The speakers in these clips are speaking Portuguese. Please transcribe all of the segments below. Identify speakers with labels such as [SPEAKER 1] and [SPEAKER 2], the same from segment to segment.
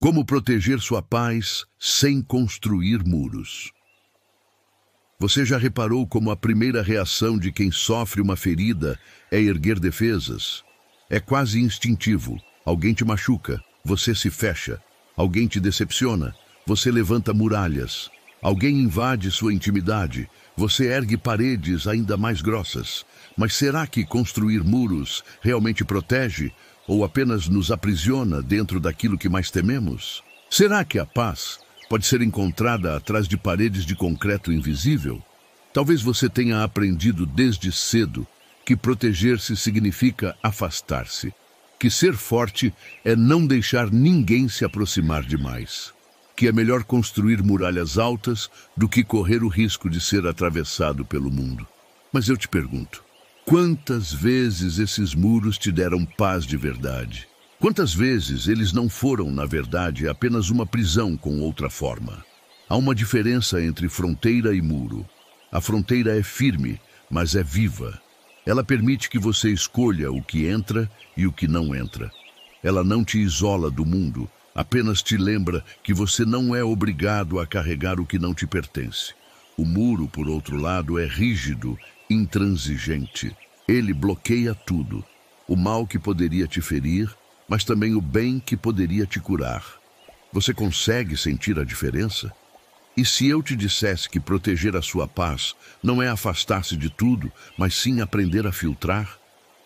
[SPEAKER 1] Como proteger sua paz sem construir muros? Você já reparou como a primeira reação de quem sofre uma ferida é erguer defesas? É quase instintivo. Alguém te machuca, você se fecha. Alguém te decepciona, você levanta muralhas. Alguém invade sua intimidade, você ergue paredes ainda mais grossas. Mas será que construir muros realmente protege ou apenas nos aprisiona dentro daquilo que mais tememos? Será que a paz pode ser encontrada atrás de paredes de concreto invisível? Talvez você tenha aprendido desde cedo que proteger-se significa afastar-se, que ser forte é não deixar ninguém se aproximar demais, que é melhor construir muralhas altas do que correr o risco de ser atravessado pelo mundo. Mas eu te pergunto, quantas vezes esses muros te deram paz de verdade? Quantas vezes eles não foram, na verdade, apenas uma prisão com outra forma? Há uma diferença entre fronteira e muro. A fronteira é firme, mas é viva. Ela permite que você escolha o que entra e o que não entra. Ela não te isola do mundo, apenas te lembra que você não é obrigado a carregar o que não te pertence. O muro, por outro lado, é rígido, intransigente. Ele bloqueia tudo. O mal que poderia te ferir, mas também o bem que poderia te curar. Você consegue sentir a diferença? E se eu te dissesse que proteger a sua paz não é afastar-se de tudo, mas sim aprender a filtrar?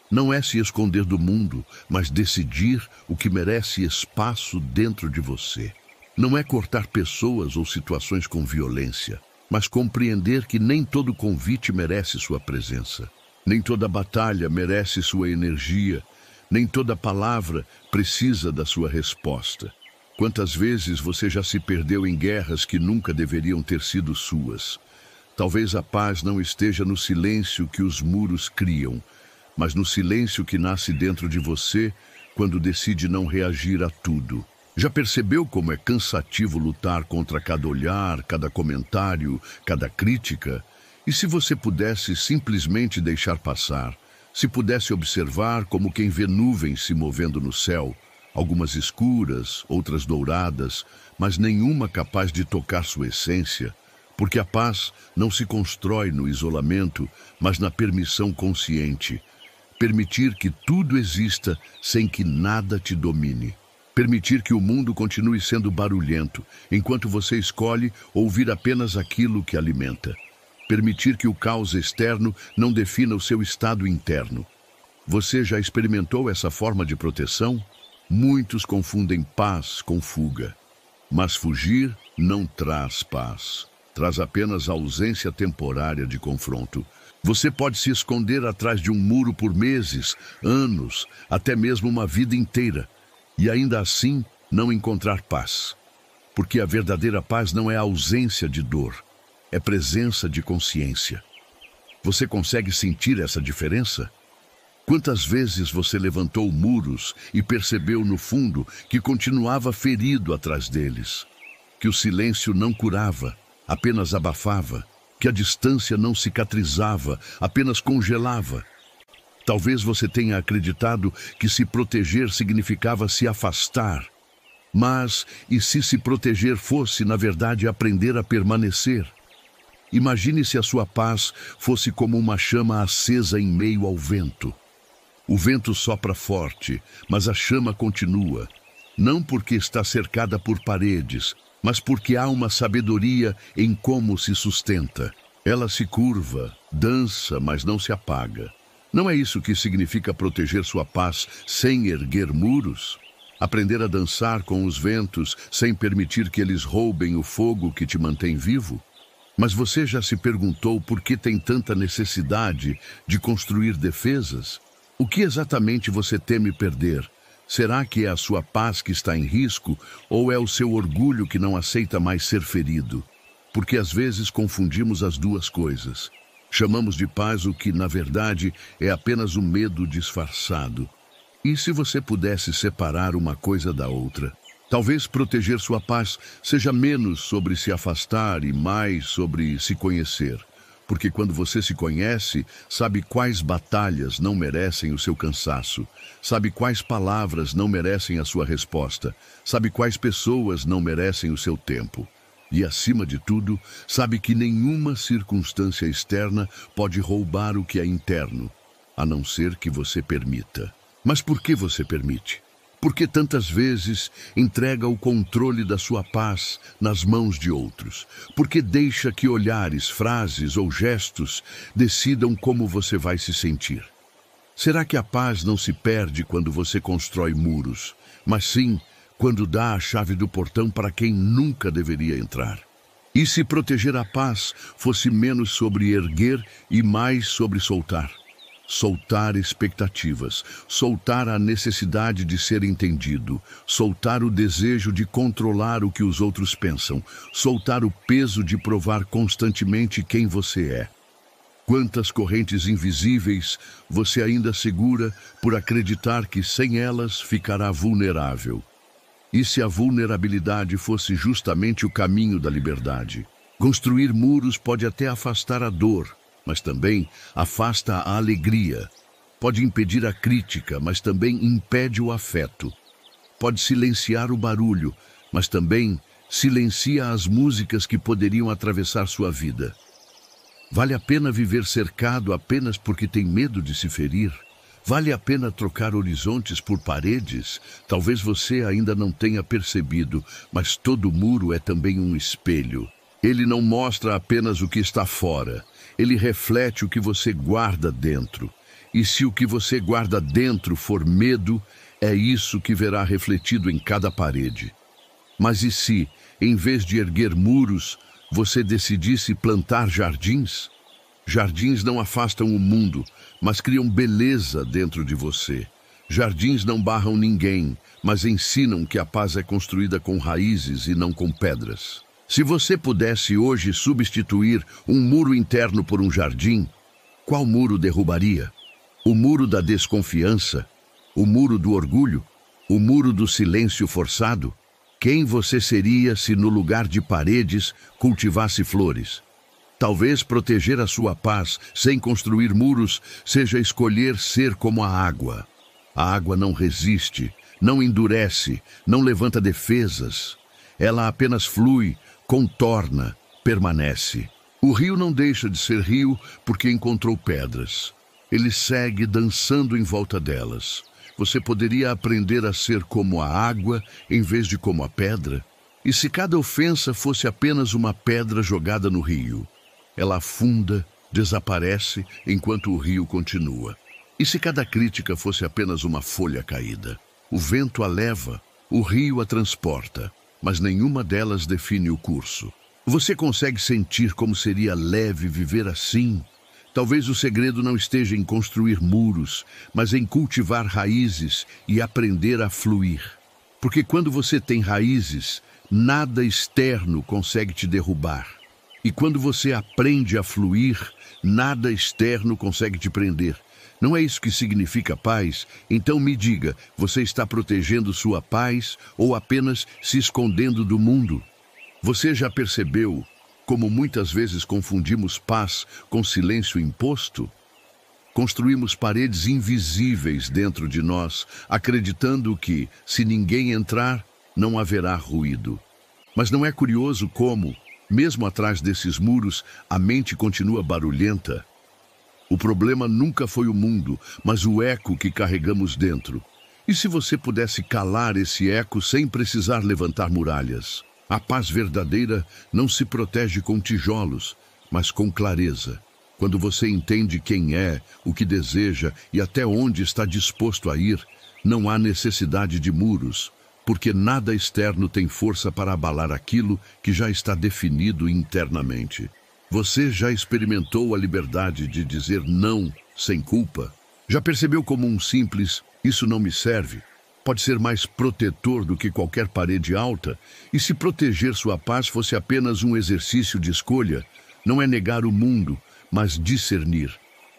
[SPEAKER 1] Não é se esconder do mundo, mas decidir o que merece espaço dentro de você. Não é cortar pessoas ou situações com violência, mas compreender que nem todo convite merece sua presença. Nem toda batalha merece sua energia, nem toda palavra precisa da sua resposta. Quantas vezes você já se perdeu em guerras que nunca deveriam ter sido suas? Talvez a paz não esteja no silêncio que os muros criam, mas no silêncio que nasce dentro de você quando decide não reagir a tudo. Já percebeu como é cansativo lutar contra cada olhar, cada comentário, cada crítica? E se você pudesse simplesmente deixar passar? Se pudesse observar como quem vê nuvens se movendo no céu, algumas escuras, outras douradas, mas nenhuma capaz de tocar sua essência, porque a paz não se constrói no isolamento, mas na permissão consciente. Permitir que tudo exista sem que nada te domine. Permitir que o mundo continue sendo barulhento, enquanto você escolhe ouvir apenas aquilo que alimenta. Permitir que o caos externo não defina o seu estado interno. Você já experimentou essa forma de proteção? Muitos confundem paz com fuga. Mas fugir não traz paz. Traz apenas ausência temporária de confronto. Você pode se esconder atrás de um muro por meses, anos, até mesmo uma vida inteira, e ainda assim não encontrar paz. Porque a verdadeira paz não é ausência de dor, é presença de consciência. Você consegue sentir essa diferença? Quantas vezes você levantou muros e percebeu no fundo que continuava ferido atrás deles? Que o silêncio não curava, apenas abafava. Que a distância não cicatrizava, apenas congelava. Talvez você tenha acreditado que se proteger significava se afastar. Mas, e se proteger fosse, na verdade, aprender a permanecer? Imagine se a sua paz fosse como uma chama acesa em meio ao vento. O vento sopra forte, mas a chama continua. Não porque está cercada por paredes, mas porque há uma sabedoria em como se sustenta. Ela se curva, dança, mas não se apaga. Não é isso que significa proteger sua paz sem erguer muros? Aprender a dançar com os ventos sem permitir que eles roubem o fogo que te mantém vivo? Mas você já se perguntou por que tem tanta necessidade de construir defesas? O que exatamente você teme perder? Será que é a sua paz que está em risco ou é o seu orgulho que não aceita mais ser ferido? Porque às vezes confundimos as duas coisas. Chamamos de paz o que, na verdade, é apenas um medo disfarçado. E se você pudesse separar uma coisa da outra? Talvez proteger sua paz seja menos sobre se afastar e mais sobre se conhecer. Porque quando você se conhece, sabe quais batalhas não merecem o seu cansaço, sabe quais palavras não merecem a sua resposta, sabe quais pessoas não merecem o seu tempo. E, acima de tudo, sabe que nenhuma circunstância externa pode roubar o que é interno, a não ser que você permita. Mas por que você permite? Porque tantas vezes entrega o controle da sua paz nas mãos de outros? Porque deixa que olhares, frases ou gestos decidam como você vai se sentir? Será que a paz não se perde quando você constrói muros, mas sim quando dá a chave do portão para quem nunca deveria entrar? E se proteger a paz fosse menos sobre erguer e mais sobre soltar? Soltar expectativas, soltar a necessidade de ser entendido, soltar o desejo de controlar o que os outros pensam, soltar o peso de provar constantemente quem você é. Quantas correntes invisíveis você ainda segura por acreditar que sem elas ficará vulnerável? E se a vulnerabilidade fosse justamente o caminho da liberdade? Construir muros pode até afastar a dor, mas também afasta a alegria. Pode impedir a crítica, mas também impede o afeto. Pode silenciar o barulho, mas também silencia as músicas que poderiam atravessar sua vida. Vale a pena viver cercado apenas porque tem medo de se ferir? Vale a pena trocar horizontes por paredes? Talvez você ainda não tenha percebido, mas todo muro é também um espelho. Ele não mostra apenas o que está fora. Ele reflete o que você guarda dentro. E se o que você guarda dentro for medo, é isso que verá refletido em cada parede. Mas e se, em vez de erguer muros, você decidisse plantar jardins? Jardins não afastam o mundo, mas criam beleza dentro de você. Jardins não barram ninguém, mas ensinam que a paz é construída com raízes e não com pedras. Se você pudesse hoje substituir um muro interno por um jardim, qual muro derrubaria? O muro da desconfiança? O muro do orgulho? O muro do silêncio forçado? Quem você seria se no lugar de paredes cultivasse flores? Talvez proteger a sua paz sem construir muros seja escolher ser como a água. A água não resiste, não endurece, não levanta defesas. Ela apenas flui, contorna, permanece. O rio não deixa de ser rio porque encontrou pedras. Ele segue dançando em volta delas. Você poderia aprender a ser como a água em vez de como a pedra? E se cada ofensa fosse apenas uma pedra jogada no rio? Ela afunda, desaparece enquanto o rio continua. E se cada crítica fosse apenas uma folha caída? O vento a leva, o rio a transporta, mas nenhuma delas define o curso. Você consegue sentir como seria leve viver assim? Talvez o segredo não esteja em construir muros, mas em cultivar raízes e aprender a fluir. Porque quando você tem raízes, nada externo consegue te derrubar. E quando você aprende a fluir, nada externo consegue te prender. Não é isso que significa paz? Então me diga, você está protegendo sua paz ou apenas se escondendo do mundo? Você já percebeu como muitas vezes confundimos paz com silêncio imposto? Construímos paredes invisíveis dentro de nós, acreditando que, se ninguém entrar, não haverá ruído. Mas não é curioso como, mesmo atrás desses muros, a mente continua barulhenta? O problema nunca foi o mundo, mas o eco que carregamos dentro. E se você pudesse calar esse eco sem precisar levantar muralhas? A paz verdadeira não se protege com tijolos, mas com clareza. Quando você entende quem é, o que deseja e até onde está disposto a ir, não há necessidade de muros, porque nada externo tem força para abalar aquilo que já está definido internamente. Você já experimentou a liberdade de dizer não sem culpa? Já percebeu como um simples "isso não me serve" pode ser mais protetor do que qualquer parede alta? E se proteger sua paz fosse apenas um exercício de escolha, não é negar o mundo, mas discernir.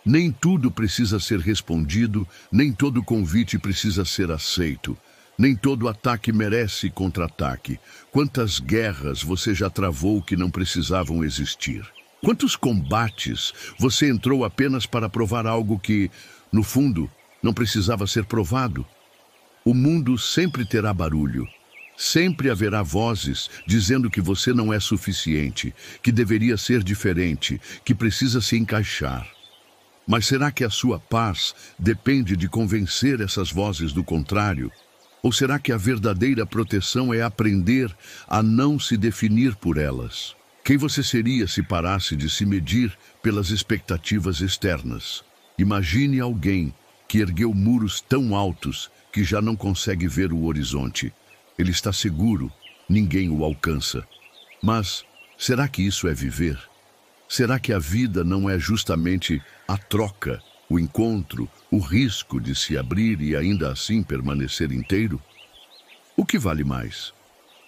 [SPEAKER 1] Nem tudo precisa ser respondido, nem todo convite precisa ser aceito. Nem todo ataque merece contra-ataque. Quantas guerras você já travou que não precisavam existir? Quantos combates você entrou apenas para provar algo que, no fundo, não precisava ser provado? O mundo sempre terá barulho. Sempre haverá vozes dizendo que você não é suficiente, que deveria ser diferente, que precisa se encaixar. Mas será que a sua paz depende de convencer essas vozes do contrário? Ou será que a verdadeira proteção é aprender a não se definir por elas? Quem você seria se parasse de se medir pelas expectativas externas? Imagine alguém que ergueu muros tão altos que já não consegue ver o horizonte. Ele está seguro, ninguém o alcança. Mas será que isso é viver? Será que a vida não é justamente a troca, o encontro, o risco de se abrir e ainda assim permanecer inteiro? O que vale mais?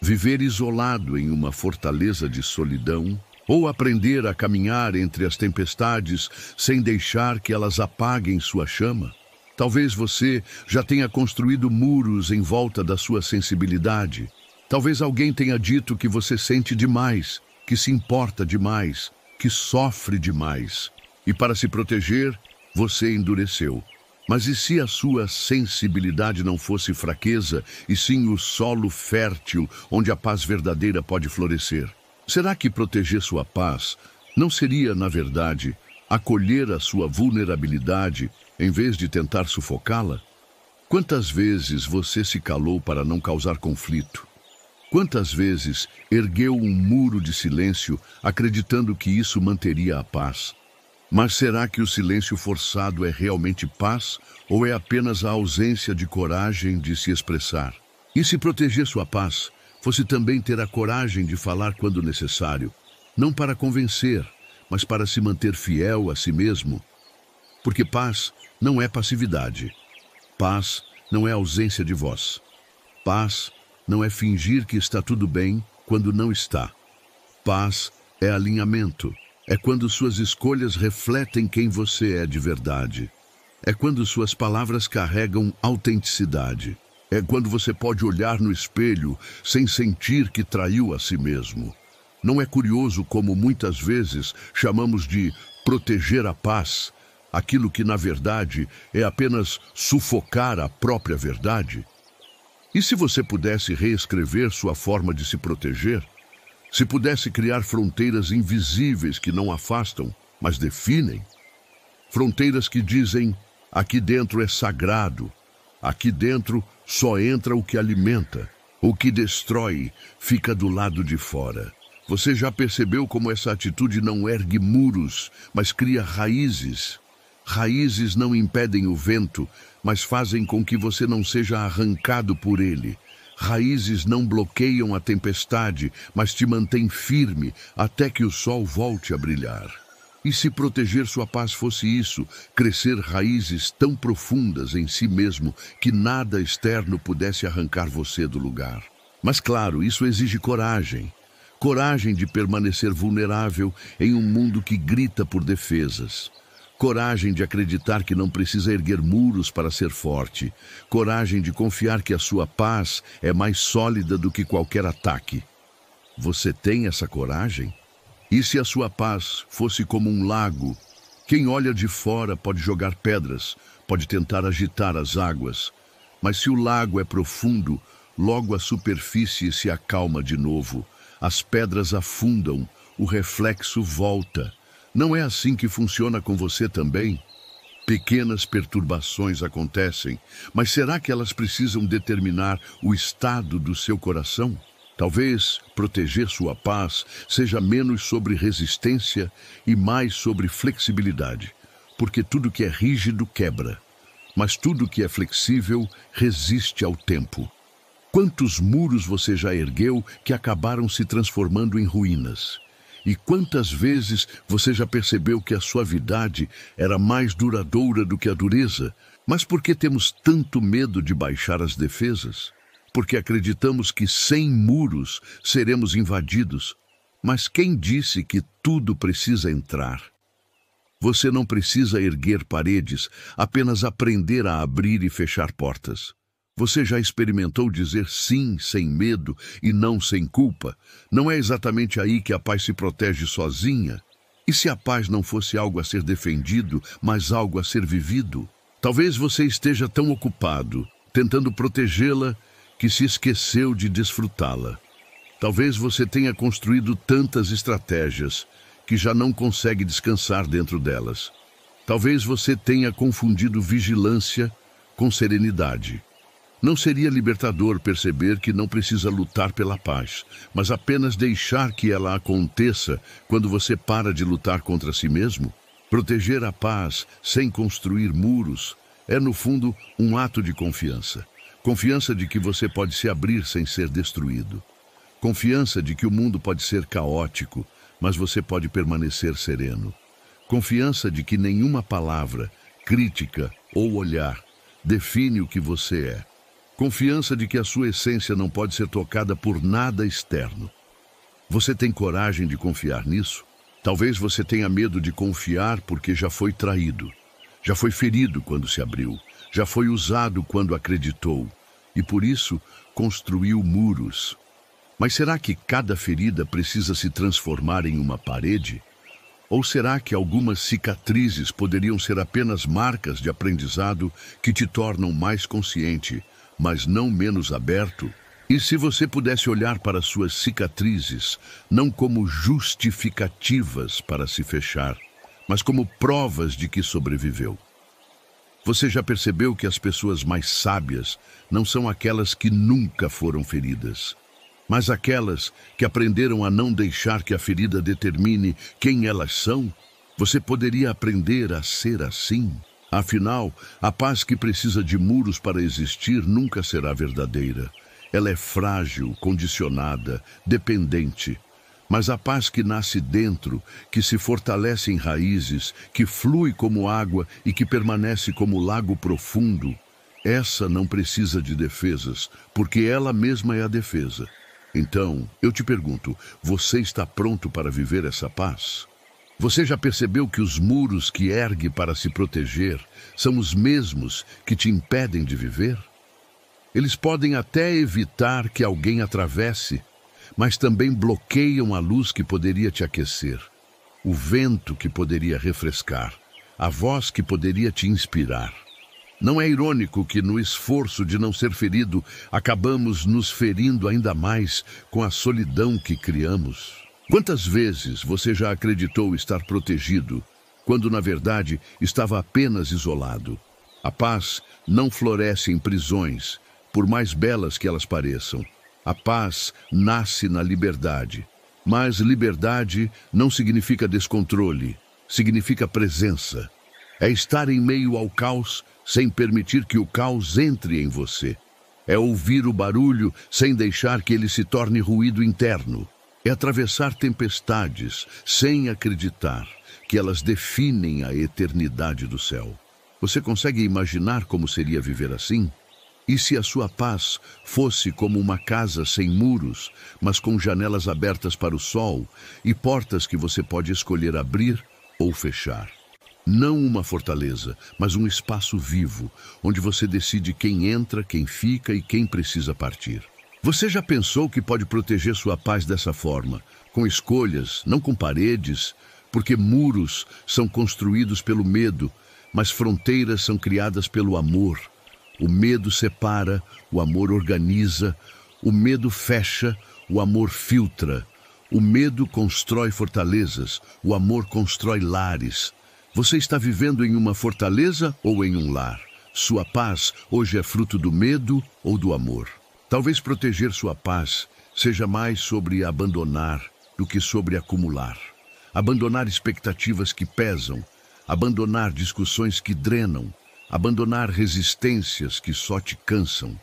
[SPEAKER 1] Viver isolado em uma fortaleza de solidão ou aprender a caminhar entre as tempestades sem deixar que elas apaguem sua chama? Talvez você já tenha construído muros em volta da sua sensibilidade. Talvez alguém tenha dito que você sente demais, que se importa demais, que sofre demais. E para se proteger, você endureceu. Mas e se a sua sensibilidade não fosse fraqueza, e sim o solo fértil onde a paz verdadeira pode florescer? Será que proteger sua paz não seria, na verdade, acolher a sua vulnerabilidade em vez de tentar sufocá-la? Quantas vezes você se calou para não causar conflito? Quantas vezes ergueu um muro de silêncio acreditando que isso manteria a paz? Mas será que o silêncio forçado é realmente paz ou é apenas a ausência de coragem de se expressar? E se proteger sua paz fosse também ter a coragem de falar quando necessário, não para convencer, mas para se manter fiel a si mesmo? Porque paz não é passividade. Paz não é ausência de voz. Paz não é fingir que está tudo bem quando não está. Paz é alinhamento. É quando suas escolhas refletem quem você é de verdade. É quando suas palavras carregam autenticidade. É quando você pode olhar no espelho sem sentir que traiu a si mesmo. Não é curioso como muitas vezes chamamos de proteger a paz aquilo que, na verdade, é apenas sufocar a própria verdade? E se você pudesse reescrever sua forma de se proteger? Se pudesse criar fronteiras invisíveis que não afastam, mas definem? Fronteiras que dizem, aqui dentro é sagrado, aqui dentro só entra o que alimenta, o que destrói fica do lado de fora. Você já percebeu como essa atitude não ergue muros, mas cria raízes? Raízes não impedem o vento, mas fazem com que você não seja arrancado por ele. Raízes não bloqueiam a tempestade, mas te mantêm firme até que o sol volte a brilhar. E se proteger sua paz fosse isso, crescer raízes tão profundas em si mesmo que nada externo pudesse arrancar você do lugar? Mas claro, isso exige coragem. Coragem de permanecer vulnerável em um mundo que grita por defesas. Coragem de acreditar que não precisa erguer muros para ser forte. Coragem de confiar que a sua paz é mais sólida do que qualquer ataque. Você tem essa coragem? E se a sua paz fosse como um lago? Quem olha de fora pode jogar pedras, pode tentar agitar as águas. Mas se o lago é profundo, logo a superfície se acalma de novo. As pedras afundam, o reflexo volta. Não é assim que funciona com você também? Pequenas perturbações acontecem, mas será que elas precisam determinar o estado do seu coração? Talvez proteger sua paz seja menos sobre resistência e mais sobre flexibilidade, porque tudo que é rígido quebra, mas tudo que é flexível resiste ao tempo. Quantos muros você já ergueu que acabaram se transformando em ruínas? E quantas vezes você já percebeu que a suavidade era mais duradoura do que a dureza? Mas por que temos tanto medo de baixar as defesas? Porque acreditamos que sem muros seremos invadidos. Mas quem disse que tudo precisa entrar? Você não precisa erguer paredes, apenas aprender a abrir e fechar portas. Você já experimentou dizer sim sem medo e não sem culpa? Não é exatamente aí que a paz se protege sozinha? E se a paz não fosse algo a ser defendido, mas algo a ser vivido? Talvez você esteja tão ocupado, tentando protegê-la, que se esqueceu de desfrutá-la. Talvez você tenha construído tantas estratégias que já não consegue descansar dentro delas. Talvez você tenha confundido vigilância com serenidade. Não seria libertador perceber que não precisa lutar pela paz, mas apenas deixar que ela aconteça quando você para de lutar contra si mesmo? Proteger a paz sem construir muros é, no fundo, um ato de confiança. Confiança de que você pode se abrir sem ser destruído. Confiança de que o mundo pode ser caótico, mas você pode permanecer sereno. Confiança de que nenhuma palavra, crítica ou olhar define o que você é. Confiança de que a sua essência não pode ser tocada por nada externo. Você tem coragem de confiar nisso? Talvez você tenha medo de confiar porque já foi traído. Já foi ferido quando se abriu. Já foi usado quando acreditou. E por isso construiu muros. Mas será que cada ferida precisa se transformar em uma parede? Ou será que algumas cicatrizes poderiam ser apenas marcas de aprendizado que te tornam mais consciente, mas não menos aberto? E se você pudesse olhar para suas cicatrizes, não como justificativas para se fechar, mas como provas de que sobreviveu? Você já percebeu que as pessoas mais sábias não são aquelas que nunca foram feridas, mas aquelas que aprenderam a não deixar que a ferida determine quem elas são? Você poderia aprender a ser assim? Afinal, a paz que precisa de muros para existir nunca será verdadeira. Ela é frágil, condicionada, dependente. Mas a paz que nasce dentro, que se fortalece em raízes, que flui como água e que permanece como lago profundo, essa não precisa de defesas, porque ela mesma é a defesa. Então, eu te pergunto, você está pronto para viver essa paz? Você já percebeu que os muros que ergue para se proteger são os mesmos que te impedem de viver? Eles podem até evitar que alguém atravesse, mas também bloqueiam a luz que poderia te aquecer, o vento que poderia refrescar, a voz que poderia te inspirar. Não é irônico que, no esforço de não ser ferido, acabamos nos ferindo ainda mais com a solidão que criamos? Quantas vezes você já acreditou estar protegido, quando na verdade estava apenas isolado? A paz não floresce em prisões, por mais belas que elas pareçam. A paz nasce na liberdade. Mas liberdade não significa descontrole, significa presença. É estar em meio ao caos sem permitir que o caos entre em você. É ouvir o barulho sem deixar que ele se torne ruído interno. É atravessar tempestades sem acreditar que elas definem a eternidade do céu. Você consegue imaginar como seria viver assim? E se a sua paz fosse como uma casa sem muros, mas com janelas abertas para o sol e portas que você pode escolher abrir ou fechar? Não uma fortaleza, mas um espaço vivo, onde você decide quem entra, quem fica e quem precisa partir. Você já pensou que pode proteger sua paz dessa forma, com escolhas, não com paredes, porque muros são construídos pelo medo, mas fronteiras são criadas pelo amor. O medo separa, o amor organiza, o medo fecha, o amor filtra. O medo constrói fortalezas, o amor constrói lares. Você está vivendo em uma fortaleza ou em um lar? Sua paz hoje é fruto do medo ou do amor? Talvez proteger sua paz seja mais sobre abandonar do que sobre acumular. Abandonar expectativas que pesam, abandonar discussões que drenam, abandonar resistências que só te cansam.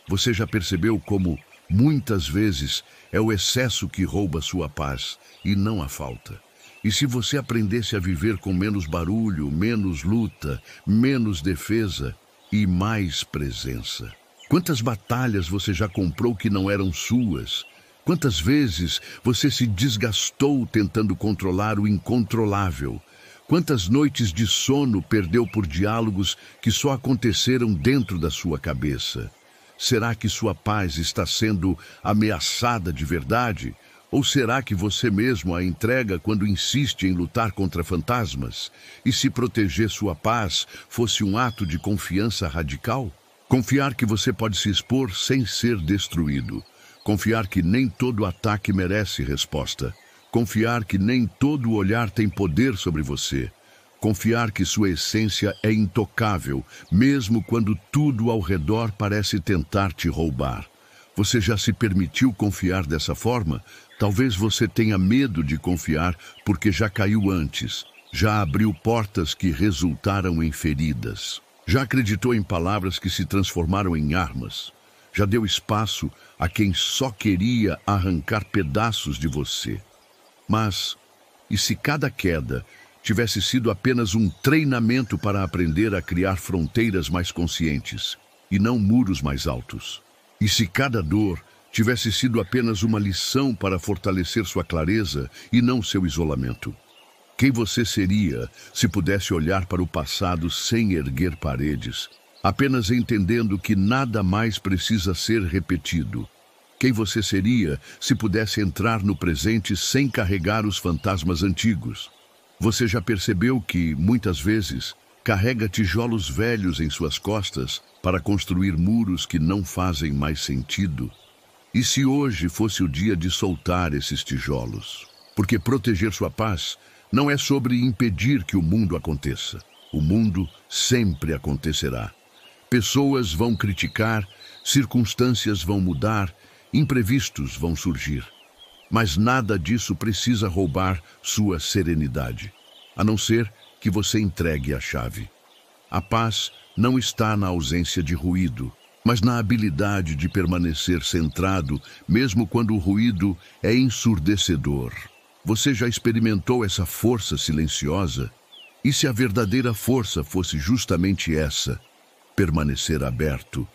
[SPEAKER 1] Você já percebeu como, muitas vezes, é o excesso que rouba sua paz e não a falta? E se você aprendesse a viver com menos barulho, menos luta, menos defesa e mais presença? Quantas batalhas você já comprou que não eram suas? Quantas vezes você se desgastou tentando controlar o incontrolável? Quantas noites de sono perdeu por diálogos que só aconteceram dentro da sua cabeça? Será que sua paz está sendo ameaçada de verdade? Ou será que você mesmo a entrega quando insiste em lutar contra fantasmas? E se proteger sua paz fosse um ato de confiança radical? Confiar que você pode se expor sem ser destruído. Confiar que nem todo ataque merece resposta. Confiar que nem todo olhar tem poder sobre você. Confiar que sua essência é intocável, mesmo quando tudo ao redor parece tentar te roubar. Você já se permitiu confiar dessa forma? Talvez você tenha medo de confiar porque já caiu antes, já abriu portas que resultaram em feridas, já acreditou em palavras que se transformaram em armas, já deu espaço a quem só queria arrancar pedaços de você. Mas, e se cada queda tivesse sido apenas um treinamento para aprender a criar fronteiras mais conscientes e não muros mais altos? E se cada dor tivesse sido apenas uma lição para fortalecer sua clareza e não seu isolamento? Quem você seria se pudesse olhar para o passado sem erguer paredes, apenas entendendo que nada mais precisa ser repetido? Quem você seria se pudesse entrar no presente sem carregar os fantasmas antigos? Você já percebeu que, muitas vezes, carrega tijolos velhos em suas costas para construir muros que não fazem mais sentido? E se hoje fosse o dia de soltar esses tijolos? Porque proteger sua paz não é sobre impedir que o mundo aconteça. O mundo sempre acontecerá. Pessoas vão criticar, circunstâncias vão mudar, imprevistos vão surgir. Mas nada disso precisa roubar sua serenidade, a não ser que você entregue a chave. A paz não está na ausência de ruído, mas na habilidade de permanecer centrado, mesmo quando o ruído é ensurdecedor. Você já experimentou essa força silenciosa? E se a verdadeira força fosse justamente essa, permanecer aberto?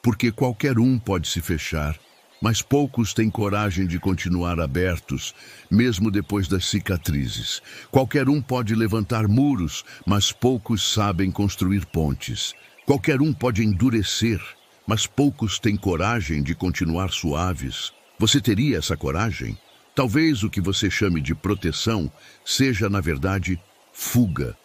[SPEAKER 1] Porque qualquer um pode se fechar, mas poucos têm coragem de continuar abertos, mesmo depois das cicatrizes. Qualquer um pode levantar muros, mas poucos sabem construir pontes. Qualquer um pode endurecer, mas poucos têm coragem de continuar suaves. Você teria essa coragem? Talvez o que você chame de proteção seja, na verdade, fuga.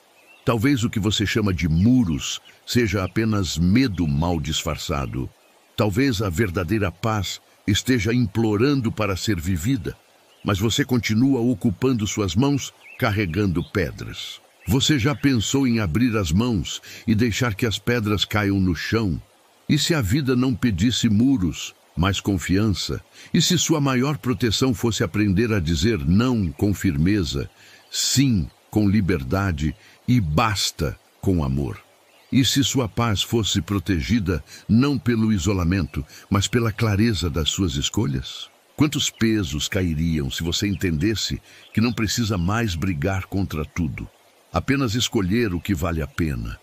[SPEAKER 1] Talvez o que você chama de muros seja apenas medo mal disfarçado. Talvez a verdadeira paz esteja implorando para ser vivida, mas você continua ocupando suas mãos carregando pedras. Você já pensou em abrir as mãos e deixar que as pedras caiam no chão? E se a vida não pedisse muros, mas confiança? E se sua maior proteção fosse aprender a dizer não com firmeza, sim com liberdade e basta com amor? E se sua paz fosse protegida não pelo isolamento, mas pela clareza das suas escolhas? Quantos pesos cairiam se você entendesse que não precisa mais brigar contra tudo, apenas escolher o que vale a pena?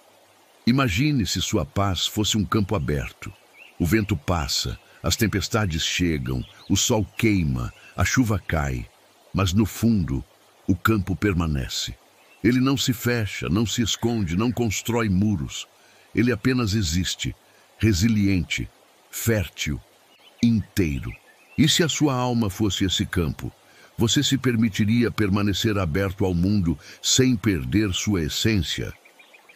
[SPEAKER 1] Imagine se sua paz fosse um campo aberto. O vento passa, as tempestades chegam, o sol queima, a chuva cai, mas no fundo o campo permanece. Ele não se fecha, não se esconde, não constrói muros. Ele apenas existe, resiliente, fértil, inteiro. E se a sua alma fosse esse campo, você se permitiria permanecer aberto ao mundo sem perder sua essência?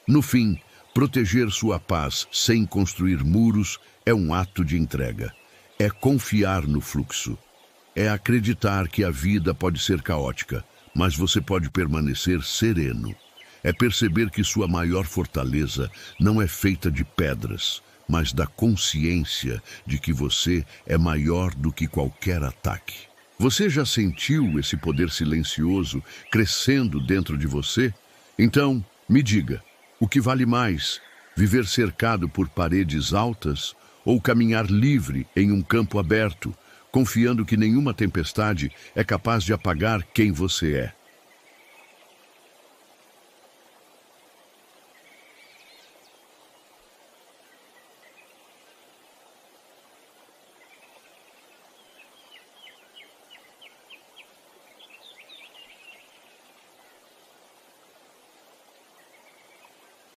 [SPEAKER 1] No fim, proteger sua paz sem construir muros é um ato de entrega. É confiar no fluxo. É acreditar que a vida pode ser caótica, mas você pode permanecer sereno. É perceber que sua maior fortaleza não é feita de pedras, mas da consciência de que você é maior do que qualquer ataque. Você já sentiu esse poder silencioso crescendo dentro de você? Então, me diga, o que vale mais, viver cercado por paredes altas ou caminhar livre em um campo aberto, confiando que nenhuma tempestade é capaz de apagar quem você é?